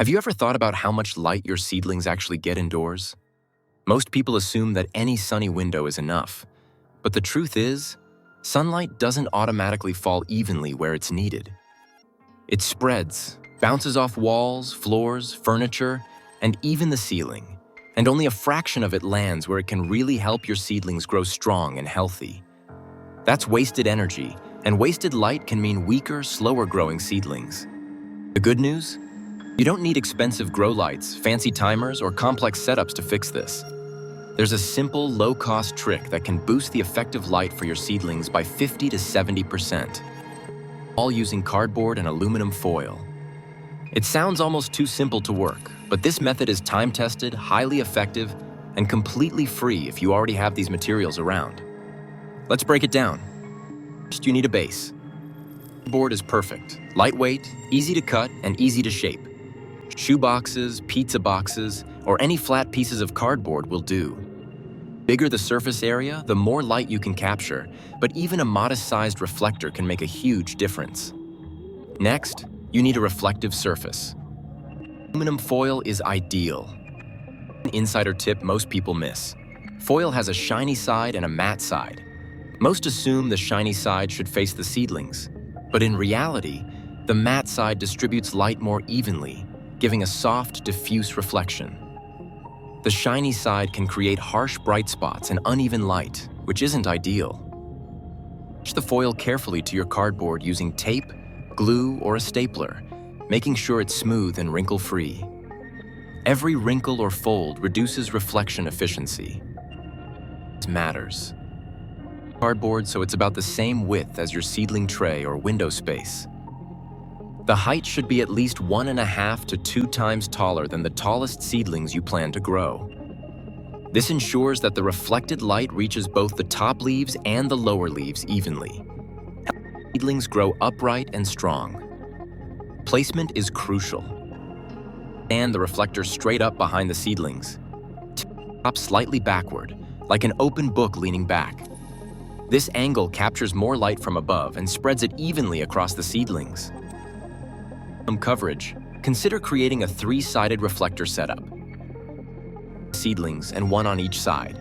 Have you ever thought about how much light your seedlings actually get indoors? Most people assume that any sunny window is enough. But the truth is, sunlight doesn't automatically fall evenly where it's needed. It spreads, bounces off walls, floors, furniture, and even the ceiling. And only a fraction of it lands where it can really help your seedlings grow strong and healthy. That's wasted energy, and wasted light can mean weaker, slower-growing seedlings. The good news? You don't need expensive grow lights, fancy timers, or complex setups to fix this. There's a simple, low-cost trick that can boost the effective light for your seedlings by 50 to 70%, all using cardboard and aluminum foil. It sounds almost too simple to work, but this method is time-tested, highly effective, and completely free if you already have these materials around. Let's break it down. First, you need a base. Board is perfect, lightweight, easy to cut, and easy to shape. Shoe boxes, pizza boxes, or any flat pieces of cardboard will do. Bigger the surface area, the more light you can capture, but even a modest-sized reflector can make a huge difference. Next, you need a reflective surface. Aluminum foil is ideal. An insider tip most people miss. Foil has a shiny side and a matte side. Most assume the shiny side should face the seedlings, but in reality, the matte side distributes light more evenly, giving a soft, diffuse reflection. The shiny side can create harsh bright spots and uneven light, which isn't ideal. Attach the foil carefully to your cardboard using tape, glue, or a stapler, making sure it's smooth and wrinkle-free. Every wrinkle or fold reduces reflection efficiency. This matters. Cardboard so it's about the same width as your seedling tray or window space. The height should be at least 1.5 to 2 times taller than the tallest seedlings you plan to grow. This ensures that the reflected light reaches both the top leaves and the lower leaves evenly. Seedlings grow upright and strong. Placement is crucial. Stand the reflector straight up behind the seedlings. Top slightly backward, like an open book leaning back. This angle captures more light from above and spreads it evenly across the seedlings. Coverage, consider creating a 3-sided reflector setup. Seedlings and one on each side.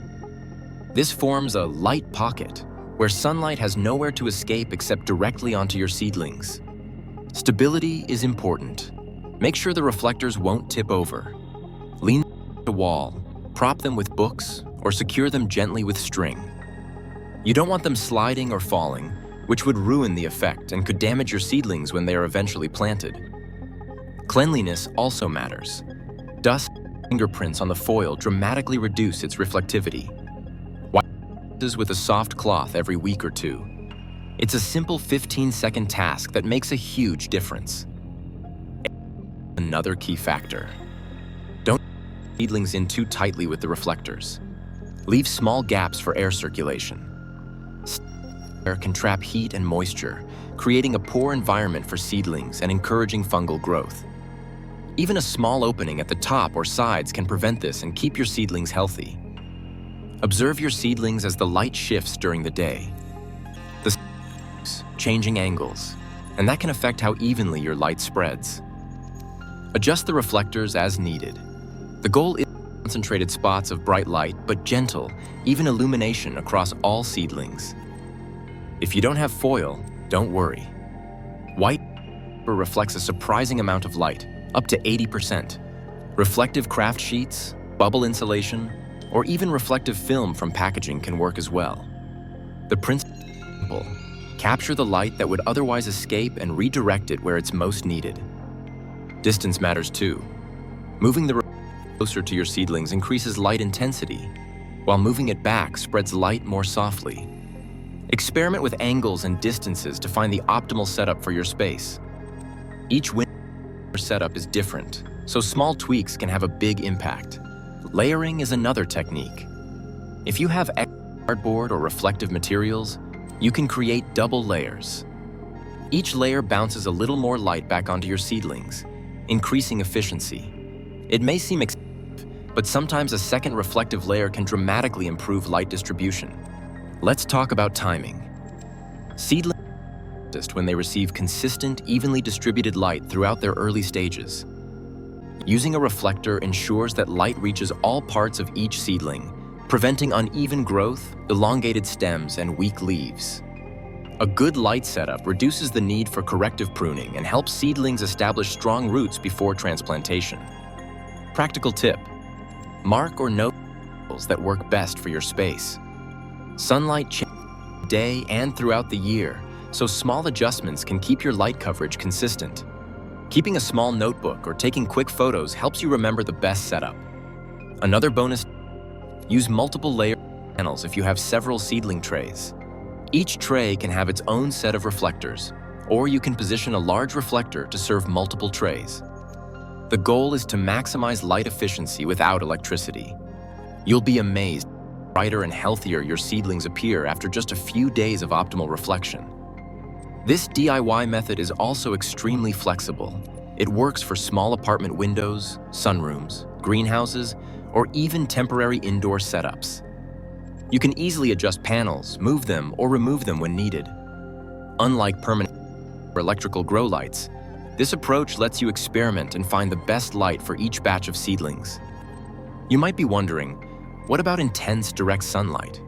This forms a light pocket, where sunlight has nowhere to escape except directly onto your seedlings. Stability is important. Make sure the reflectors won't tip over. Lean the wall, prop them with books, or secure them gently with string. You don't want them sliding or falling, which would ruin the effect and could damage your seedlings when they are eventually planted. Cleanliness also matters. Dust and fingerprints on the foil dramatically reduce its reflectivity. Wipe with a soft cloth every week or 2. It's a simple 15-second task that makes a huge difference. Another key factor. Don't put seedlings in too tightly with the reflectors. Leave small gaps for air circulation. Air can trap heat and moisture, creating a poor environment for seedlings and encouraging fungal growth. Even a small opening at the top or sides can prevent this and keep your seedlings healthy. Observe your seedlings as the light shifts during the day. The changing angles, and that can affect how evenly your light spreads. Adjust the reflectors as needed. The goal is concentrated spots of bright light, but gentle, even illumination across all seedlings. If you don't have foil, don't worry. White paper reflects a surprising amount of light, up to 80%. Reflective craft sheets, bubble insulation, or even reflective film from packaging can work as well. The principle is simple. Capture the light that would otherwise escape and redirect it where it's most needed. Distance matters too. Moving the reflector closer to your seedlings increases light intensity, while moving it back spreads light more softly. Experiment with angles and distances to find the optimal setup for your space. Each window setup is different, so small tweaks can have a big impact. Layering is another technique. If you have extra cardboard or reflective materials, you can create double layers. Each layer bounces a little more light back onto your seedlings, increasing efficiency. It may seem expensive, but sometimes a second reflective layer can dramatically improve light distribution. Let's talk about timing. Seedlings are when they receive consistent, evenly distributed light throughout their early stages. Using a reflector ensures that light reaches all parts of each seedling, preventing uneven growth, elongated stems, and weak leaves. A good light setup reduces the need for corrective pruning and helps seedlings establish strong roots before transplantation. Practical tip: mark or note angles that work best for your space. Sunlight changes day and throughout the year, so small adjustments can keep your light coverage consistent. Keeping a small notebook or taking quick photos helps you remember the best setup. Another bonus: use multiple layer panels if you have several seedling trays. Each tray can have its own set of reflectors, or you can position a large reflector to serve multiple trays. The goal is to maximize light efficiency without electricity. You'll be amazed how brighter and healthier your seedlings appear after just a few days of optimal reflection. This DIY method is also extremely flexible. It works for small apartment windows, sunrooms, greenhouses, or even temporary indoor setups. You can easily adjust panels, move them, or remove them when needed. Unlike permanent or electrical grow lights, this approach lets you experiment and find the best light for each batch of seedlings. You might be wondering, what about intense direct sunlight?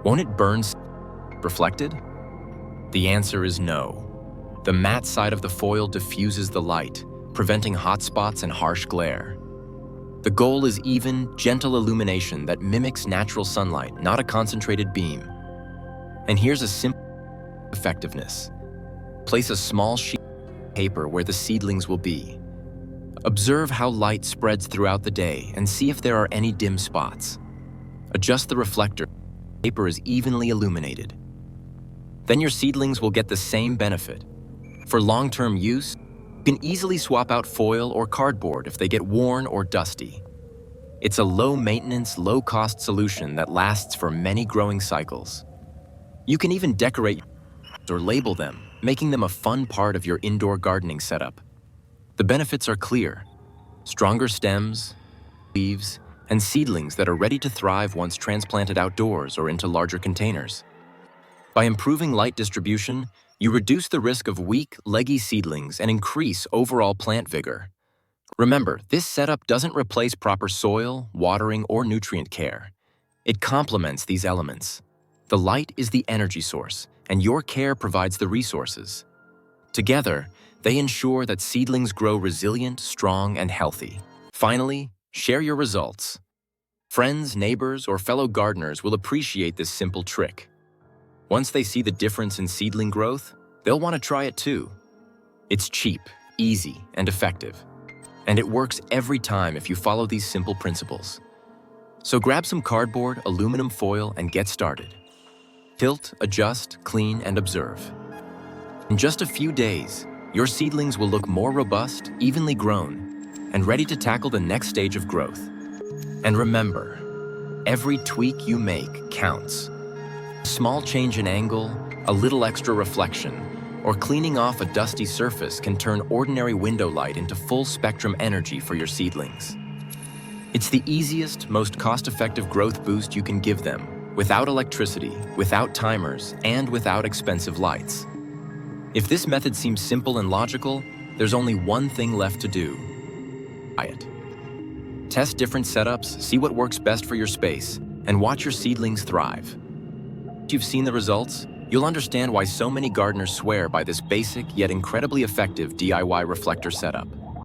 Won't it burn reflected? The answer is no. The matte side of the foil diffuses the light, preventing hot spots and harsh glare. The goal is even, gentle illumination that mimics natural sunlight, not a concentrated beam. And here's a simple effectiveness. Place a small sheet of paper where the seedlings will be. Observe how light spreads throughout the day and see if there are any dim spots. Adjust the reflector so the paper is evenly illuminated. Then your seedlings will get the same benefit. For long-term use, you can easily swap out foil or cardboard if they get worn or dusty. It's a low-maintenance, low-cost solution that lasts for many growing cycles. You can even decorate or label them, making them a fun part of your indoor gardening setup. The benefits are clear: stronger stems, leaves, and seedlings that are ready to thrive once transplanted outdoors or into larger containers. By improving light distribution, you reduce the risk of weak, leggy seedlings and increase overall plant vigor. Remember, this setup doesn't replace proper soil, watering, or nutrient care. It complements these elements. The light is the energy source, and your care provides the resources. Together, they ensure that seedlings grow resilient, strong, and healthy. Finally, share your results. Friends, neighbors, or fellow gardeners will appreciate this simple trick. Once they see the difference in seedling growth, they'll want to try it too. It's cheap, easy, and effective. And it works every time if you follow these simple principles. So grab some cardboard, aluminum foil, and get started. Tilt, adjust, clean, and observe. In just a few days, your seedlings will look more robust, evenly grown, and ready to tackle the next stage of growth. And remember, every tweak you make counts. A small change in angle, a little extra reflection, or cleaning off a dusty surface can turn ordinary window light into full-spectrum energy for your seedlings. It's the easiest, most cost-effective growth boost you can give them, without electricity, without timers, and without expensive lights. If this method seems simple and logical, there's only one thing left to do: try it. Test different setups, see what works best for your space, and watch your seedlings thrive. Once you've seen the results, you'll understand why so many gardeners swear by this basic yet incredibly effective DIY reflector setup.